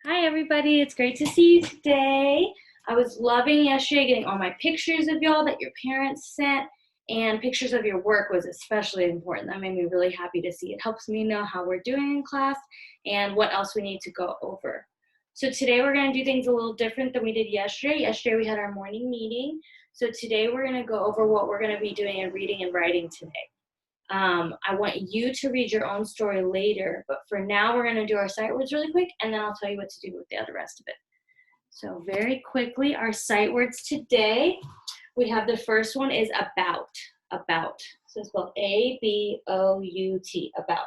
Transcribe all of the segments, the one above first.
Hi everybody, it's great to see you today. I was loving yesterday getting all my pictures of y'all that your parents sent, and pictures of your work was especially important. That made me really happy to see. It helps me know how we're doing in class and what else we need to go over. So today we're going to do things a little different than we did yesterday. Yesterday we had our morning meeting. So today we're going to go over what we're going to be doing in reading and writing today. I want you to read your own story later, but for now we're going to do our sight words really quick, and then I'll tell you what to do with the other rest of it. So very quickly, our sight words today, we have the first one is about. So it's spelled A-B-O-U-T, about.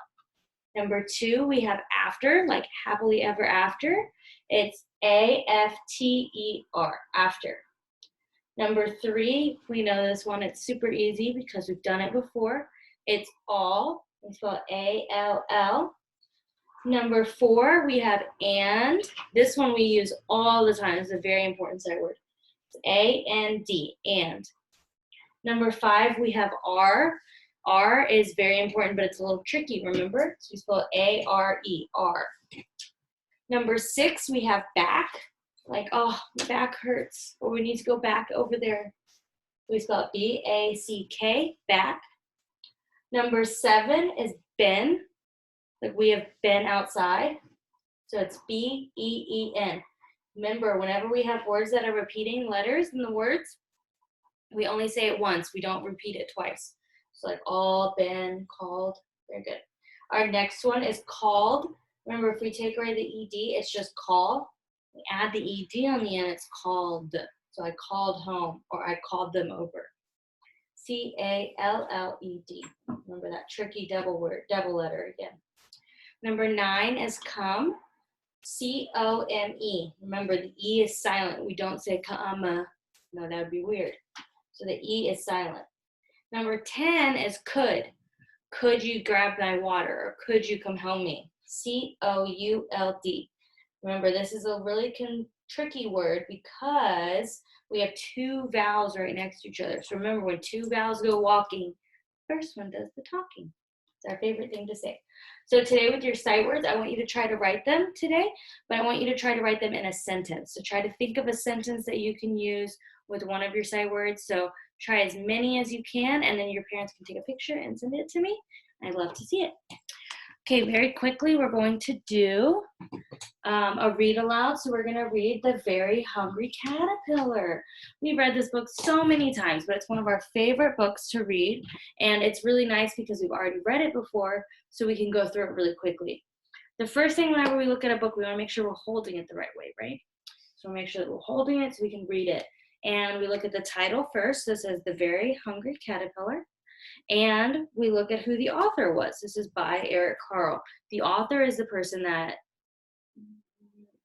Number 2, we have after, like happily ever after. It's A-F-T-E-R, after. Number 3, we know this one, it's super easy because we've done it before. It's all, we spell A-L-L. Number 4, we have and. This one we use all the time. It's a very important sight word. It's A-N-D, and. Number 5, we have R. R is very important, but it's a little tricky, remember? So we spell A-R-E, R. Number 6, we have back. Like, oh, my back hurts, or we need to go back over there. We spell B-A-C-K, back. Number 7 is been, like we have been outside. So it's B-E-E-N. Remember, whenever we have words that are repeating letters in the words, we only say it once. We don't repeat it twice. So like all, been, called. Very good. Our next one is called. Remember, if we take away the E-D, it's just call. We add the E-D on the end, it's called. So I called home, or I called them over. C-A-L-L-E-D. Remember that tricky double letter again. Number 9 is come. C-O-M-E. Remember, the E is silent. We don't say come. No, that would be weird. So the E is silent. Number 10 is could. Could you grab my water? Or could you come help me? C-O-U-L-D. Remember, this is a really tricky word because we have 2 vowels right next to each other. So remember, when 2 vowels go walking, first one does the talking. It's our favorite thing to say. So today with your sight words, I want you to try to write them today, but I want you to try to write them in a sentence. So try to think of a sentence that you can use with one of your sight words. So try as many as you can, and then your parents can take a picture and send it to me. I'd love to see it. Okay, very quickly, we're going to do a read aloud. So we're going to read The Very Hungry Caterpillar. We've read this book so many times, but it's one of our favorite books to read. And it's really nice because we've already read it before, so we can go through it really quickly. The first thing whenever we look at a book, we want to make sure we're holding it the right way, right? So make sure that we're holding it so we can read it. And we look at the title first. This says The Very Hungry Caterpillar. And we look at who the author was. This is by Eric Carle. The author is the person that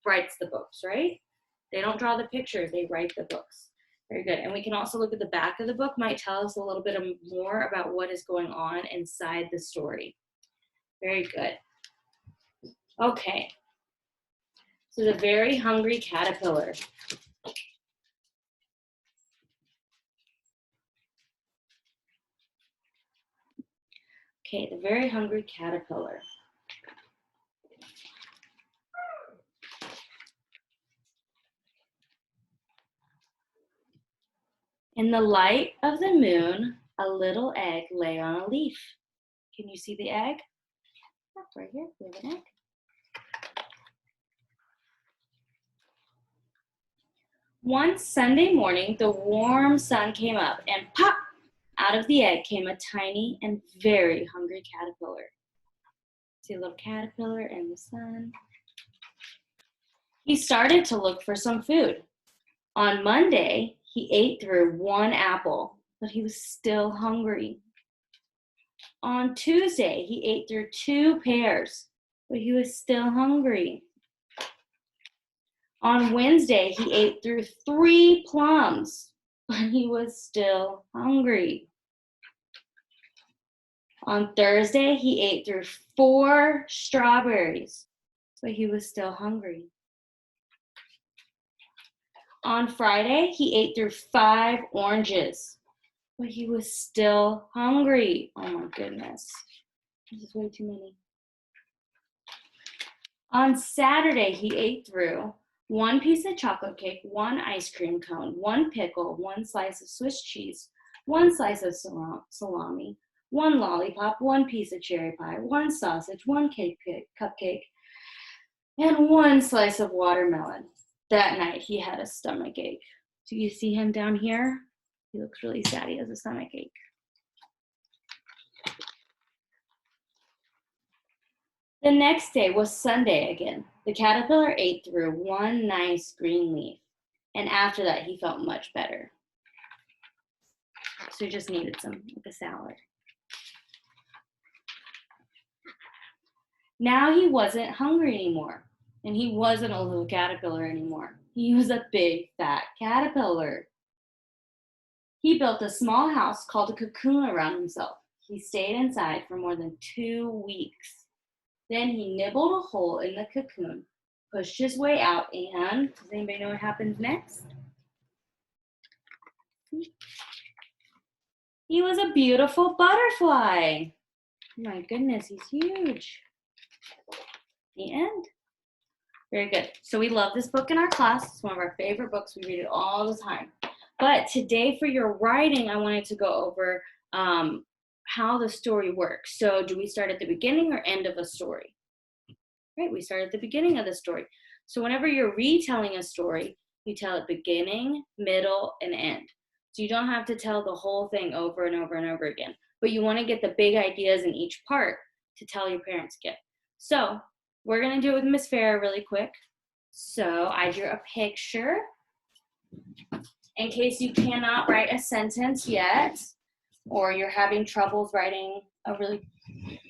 writes the books, right? They don't draw the pictures, they write the books. Very good. And we can also look at the back of the book, might tell us a little bit more about what is going on inside the story. Very good. Okay. So The Very Hungry Caterpillar. Okay, The Very Hungry Caterpillar. In the light of the moon, a little egg lay on a leaf. Can you see the egg? That's right here. We have an egg. One Sunday morning, the warm sun came up, and pop! Out of the egg came a tiny and very hungry caterpillar. See a little caterpillar in the sun. He started to look for some food. On Monday, he ate through 1 apple, but he was still hungry. On Tuesday, he ate through 2 pears, but he was still hungry. On Wednesday, he ate through 3 plums, but he was still hungry. On Thursday, he ate through 4 strawberries, but he was still hungry. On Friday, he ate through 5 oranges, but he was still hungry. Oh my goodness, this is way too many. On Saturday, he ate through 1 piece of chocolate cake, 1 ice cream cone, 1 pickle, 1 slice of Swiss cheese, 1 slice of salami, 1 lollipop, 1 piece of cherry pie, 1 sausage, 1 cupcake, and 1 slice of watermelon. That night, he had a stomach ache. Do you see him down here? He looks really sad. He has a stomach ache. The next day was Sunday again. The caterpillar ate through 1 nice green leaf, and after that, he felt much better. So he just needed some, like a salad. Now he wasn't hungry anymore, and he wasn't a little caterpillar anymore. He was a big, fat caterpillar. He built a small house called a cocoon around himself. He stayed inside for more than 2 weeks. Then he nibbled a hole in the cocoon, pushed his way out, and does anybody know what happens next? He was a beautiful butterfly. My goodness, he's huge. The end. Very good. So we love this book in our class. It's one of our favorite books. We read it all the time. But today for your writing, I wanted to go over how the story works. So do we start at the beginning or end of a story? Right, we start at the beginning of the story. So whenever you're retelling a story, you tell it beginning, middle, and end. So you don't have to tell the whole thing over and over and over again. But you want to get the big ideas in each part to tell your parents again. So we're going to do it with Miss Farah really quick. So I drew a picture. In case you cannot write a sentence yet, or you're having troubles writing a really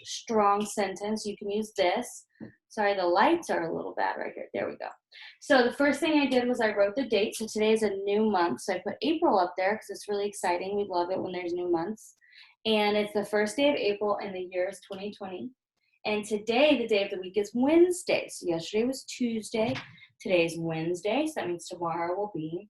strong sentence, you can use this. Sorry, the lights are a little bad right here. There we go. So the first thing I did was I wrote the date. So today is a new month. So I put April up there because it's really exciting. We love it when there's new months. And it's the first day of April and the year is 2020. And today, the day of the week is Wednesday. So yesterday was Tuesday. Today is Wednesday. So that means tomorrow will be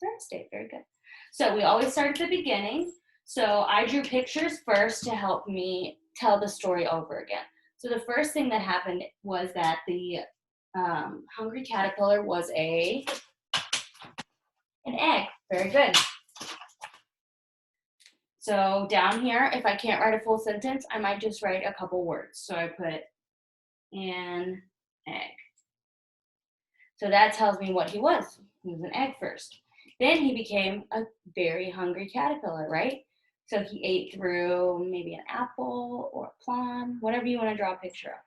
Thursday. Very good. So we always start at the beginning. So I drew pictures first to help me tell the story over again. So the first thing that happened was that the hungry caterpillar was an egg. Very good. So down here, if I can't write a full sentence, I might just write a couple words. So I put an egg. So that tells me what he was. He was an egg first. Then he became a very hungry caterpillar, right? So he ate through maybe an apple or a plum, whatever you want to draw a picture of.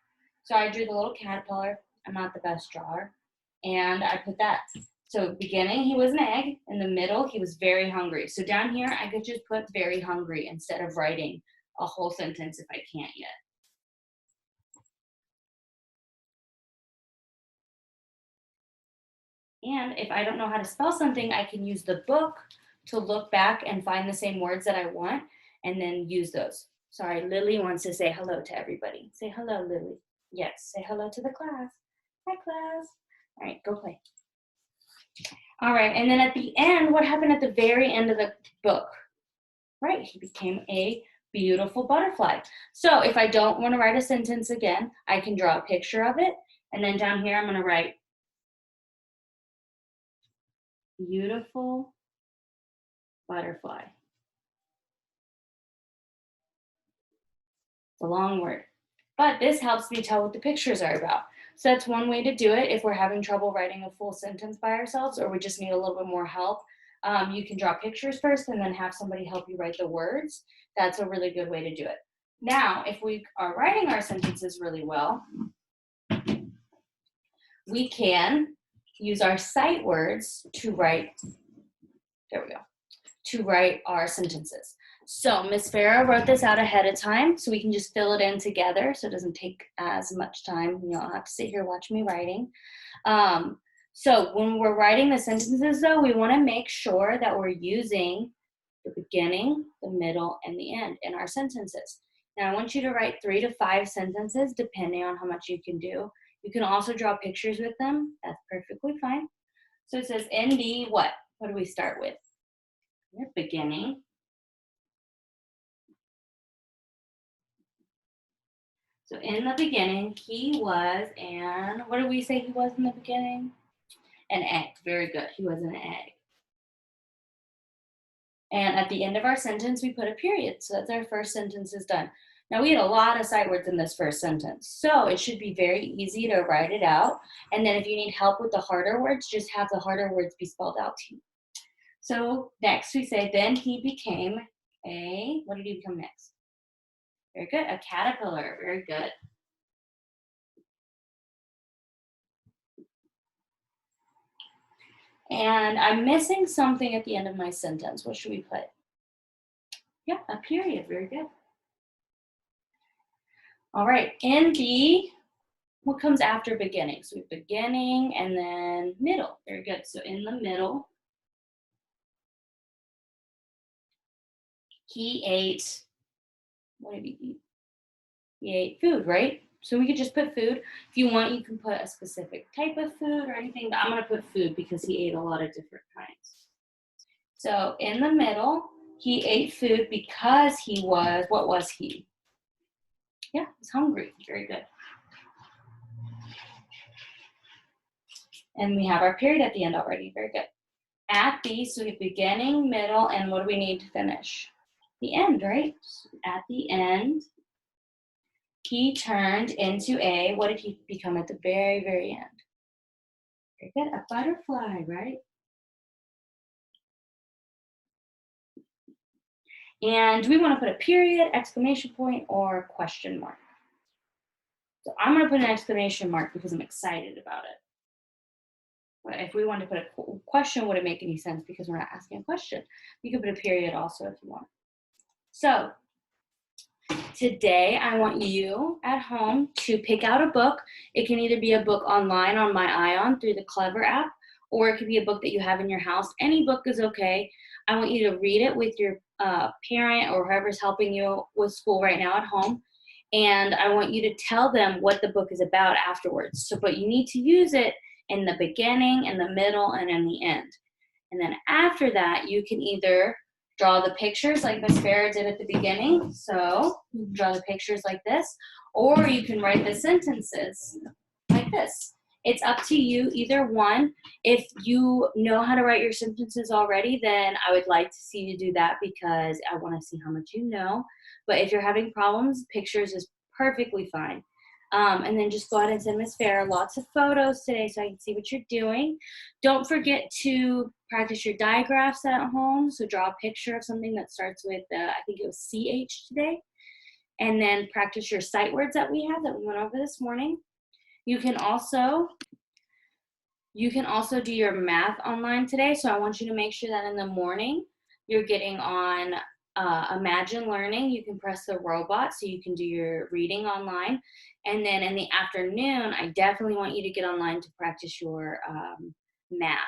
So I drew the little caterpillar. I'm not the best drawer. And I put that. So beginning, he was an egg. In the middle, he was very hungry. So down here, I could just put very hungry instead of writing a whole sentence if I can't yet. And if I don't know how to spell something, I can use the book to look back and find the same words that I want and then use those. Sorry, Lily wants to say hello to everybody. Say hello, Lily. Yes, say hello to the class. Hi, class. All right, go play. All right, and then at the end, what happened at the very end of the book? Right, he became a beautiful butterfly. So if I don't want to write a sentence again, I can draw a picture of it. And then down here, I'm going to write beautiful butterfly. It's a long word, but this helps me tell what the pictures are about. So that's one way to do it if we're having trouble writing a full sentence by ourselves or we just need a little bit more help. You can draw pictures first and then have somebody help you write the words. That's a really good way to do it. Now, if we are writing our sentences really well, we can use our sight words to write, there we go, to write our sentences. So Miss Farah wrote this out ahead of time so we can just fill it in together so it doesn't take as much time. You don't have to sit here watch me writing. So when we're writing the sentences though, we want to make sure that we're using the beginning, the middle, and the end in our sentences. Now I want you to write 3 to 5 sentences depending on how much you can do. You can also draw pictures with them. That's perfectly fine. So it says ND what? What do we start with? Beginning. So in the beginning, he was, and what did we say he was in the beginning? An egg. Very good. He was an egg. And at the end of our sentence, we put a period. So that's our first sentence is done. Now we had a lot of sight words in this first sentence. So it should be very easy to write it out. And then if you need help with the harder words, just have the harder words be spelled out to you. So next we say, then he became a, what did he become next? Very good, a caterpillar, very good. And I'm missing something at the end of my sentence. What should we put? Yeah, a period, very good. All right, in the, what comes after beginning? So we have beginning and then middle, very good. So in the middle, he ate, what did he eat? He ate food, right? So we could just put food. If you want, you can put a specific type of food or anything, but I'm gonna put food because he ate a lot of different kinds. So in the middle, he ate food because he was, what was he? Yeah, he was hungry, very good. And we have our period at the end already, very good. At the, so we have beginning, middle, and what do we need to finish? The end, right? So at the end, he turned into a, what did he become at the very, very end? Very good, a butterfly, right? And do we want to put a period, exclamation point, or question mark? So I'm going to put an exclamation mark because I'm excited about it. But if we want to put a question, would it make any sense because we're not asking a question? You could put a period also if you want. So today I want you at home to pick out a book. It can either be a book online on my Ion through the Clever app, or it could be a book that you have in your house. Any book is okay. I want you to read it with your parent or whoever's helping you with school right now at home. And I want you to tell them what the book is about afterwards. So, but you need to use it in the beginning, in the middle, and in the end. And then after that, you can either draw the pictures like Miss Farah did at the beginning. So you can draw the pictures like this, or you can write the sentences like this. It's up to you, either one. If you know how to write your sentences already, then I would like to see you do that because I want to see how much you know. But if you're having problems, pictures is perfectly fine. And then just go ahead and send Miss Farah lots of photos today so I can see what you're doing. Don't forget to practice your digraphs at home. So draw a picture of something that starts with, I think it was CH today. And then practice your sight words that we went over this morning. You can also do your math online today. So I want you to make sure that in the morning you're getting on Imagine Learning. You can press the robot so you can do your reading online. And then in the afternoon, I definitely want you to get online to practice your math.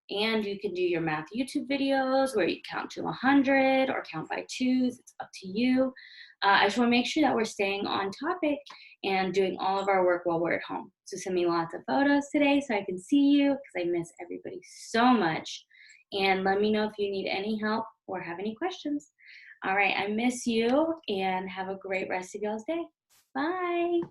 And you can do your math YouTube videos where you count to 100 or count by twos. It's up to you. I just want to make sure that we're staying on topic and doing all of our work while we're at home. So send me lots of photos today so I can see you because I miss everybody so much. And let me know if you need any help or have any questions. All right, I miss you and have a great rest of y'all's day. Bye.